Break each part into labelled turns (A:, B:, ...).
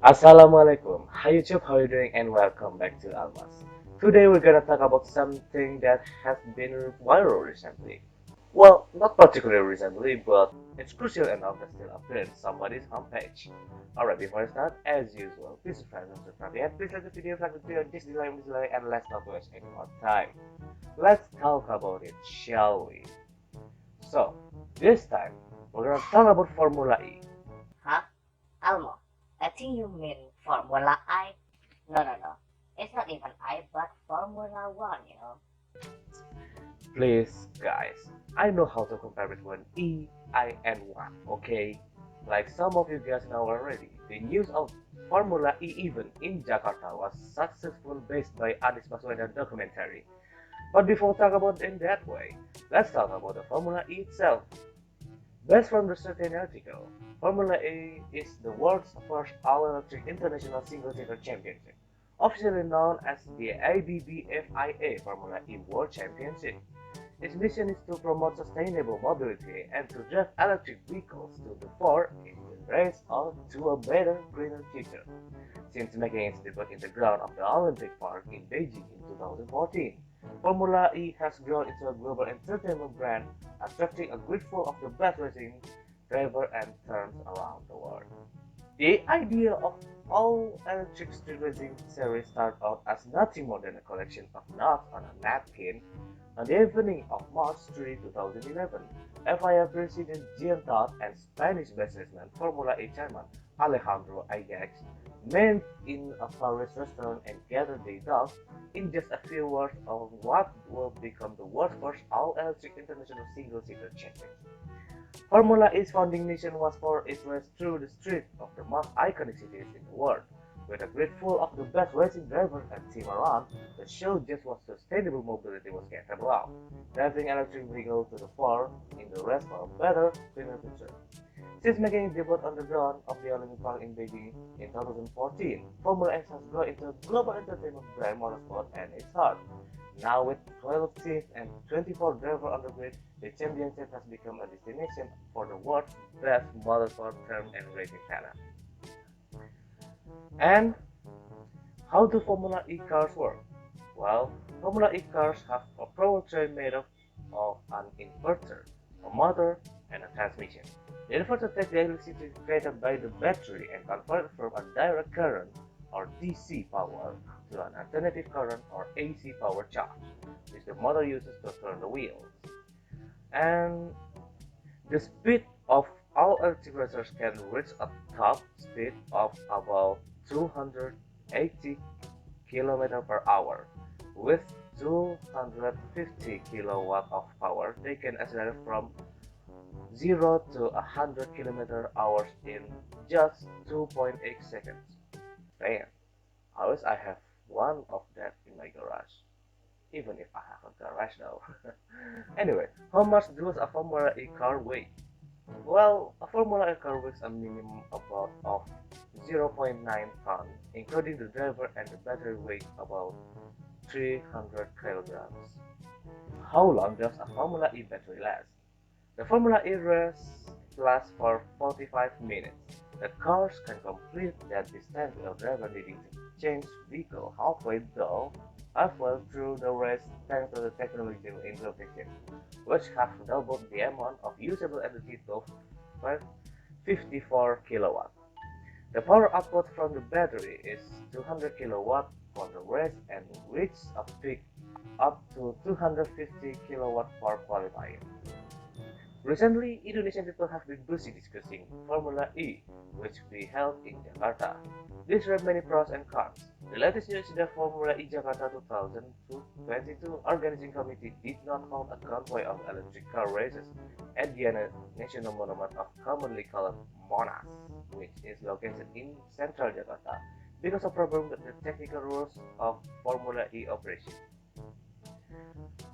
A: Assalamualaikum. Hi YouTube, how you doing? And welcome back to Almas. Today we're gonna talk about something that has been viral recently. Well, not particularly recently, but it's crucial enough that still appears on somebody's homepage. Alright, before I start, as usual, please subscribe and subscribe yet. Please like the video, like the video, dislike, and let's not waste any more time. Let's talk about it, shall we? So, this time, we're gonna talk about Formula E.
B: Huh? Almo, I think you mean Formula I. No. It's not even I, but Formula One.
A: Please, guys, I know how to compare between E, I, and 1, okay? Like some of you guys know already, the news of Formula E event in Jakarta was successful based by Anies Baswedan documentary. But before we talk about it in that way, let's talk about the Formula E itself. Based from the certain article, Formula E is the world's first all-electric international single-seater championship, officially known as the ABBFIA Formula E World Championship. Its mission is to promote sustainable mobility and to drive electric vehicles to the fore in the race on to a better, greener future. Since making its debut in the ground of the Olympic Park in Beijing in 2014, Formula E has grown into a global entertainment brand, attracting a grid full of the best racing drivers and turns around the world. The idea of all-electric street racing series started out as nothing more than a collection of notes on a napkin. On the evening of March 3, 2011, FIA President Jean Todt and Spanish businessman Formula E chairman Alejandro Ayax met in a Paris restaurant and gathered their doubts in just a few words on what will become the world's first all-electric international single-seater championship. Formula E's founding mission was for its race through the streets of the most iconic cities in the world. With a grid full of the best racing drivers and team around, the show just what sustainable mobility was capable of, driving electric vehicles to the fore in the race for a better, cleaner future. Since making its debut on the ground of the Olympic Park in Beijing in 2014, Formula E has grown into a global entertainment brand motorsport and its heart. Now with 12 teams and 24 drivers on the grid, the championship has become a destination for the world's best motorsport term and racing talent. And how do Formula E cars work? Well, Formula E cars have a powertrain made up of an inverter, a motor, and a transmission. The inverter takes the electricity created by the battery and converts it from a direct current or DC power to an alternative current or AC power charge, which the motor uses to turn the wheels. And the speed of all electric racers can reach a top speed of about 280 km per hour. With 250 kilowatt of power, they can accelerate from 0 to 100 km hours in just 2.8 seconds. Damn, I wish I have one of that in my garage. Even if I have a garage though. Anyway, how much does a Formula E car weigh? Well, a Formula E car weighs a minimum about of 0.9 tons, including the driver and the battery weight about 300 kilograms. How long does a Formula E battery last? The Formula E race lasts for 45 minutes. The cars can complete that distance without driver needing to change vehicle halfway through the race thanks to the technological innovation, which have doubled the amount of usable energy to 54 kilowatt. The power output from the battery is 200 kilowatt for the race and reaches a peak up to 250 kilowatt for qualifying. Recently, Indonesian people have been busy discussing Formula E, which will be held in Jakarta. This have many pros and cons. The latest news is that Formula E Jakarta 2022 organizing committee did not hold a convoy of electric car races at the National Monument of commonly called Monas, which is located in central Jakarta, because of problems with the technical rules of Formula E operation.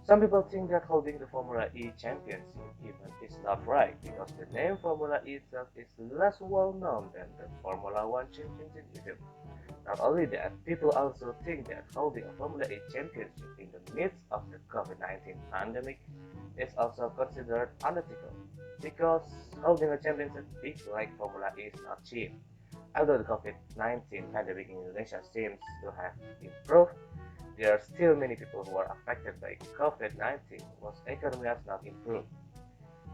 A: Some people think that holding the Formula E Championship event is not right because the name Formula E itself is less well known than the Formula One Championship event. Not only that, people also think that holding a Formula E Championship in the midst of the COVID-19 pandemic is also considered unethical because holding a championship big like Formula E is not cheap. Although the COVID-19 pandemic in Indonesia seems to have improved, there are still many people who are affected by COVID-19, whose economy has not improved.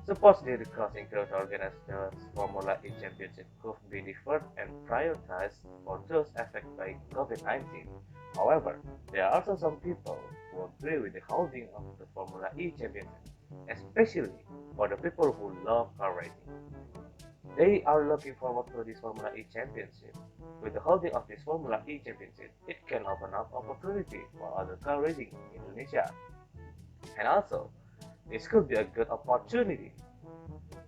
A: Supposedly, the cost incurred to organize the Formula E Championship could be deferred and prioritized for those affected by COVID-19. However, there are also some people who agree with the holding of the Formula E Championship, especially for the people who love car racing. They are looking forward to this Formula E Championship. With the holding of this Formula E Championship, it can open up opportunity for other car racing in Indonesia. And also, this could be a good opportunity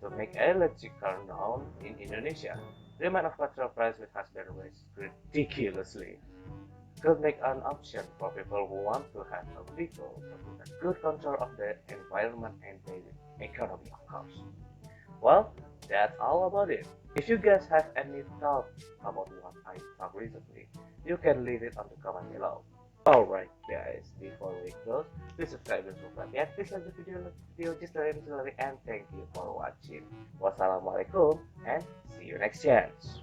A: to make electric car known in Indonesia. The amount of petrol price which has been raised ridiculously could make an option for people who want to have a vehicle with a good control of the environment and the economy, of course. Well, that's all about it. If you guys have any thoughts about what I talked recently, you can leave it on the comment below. Alright guys, before we close, please subscribe and subscribe. Yeah, please like the video just to and thank you for watching. Wassalamualaikum and see you next chance.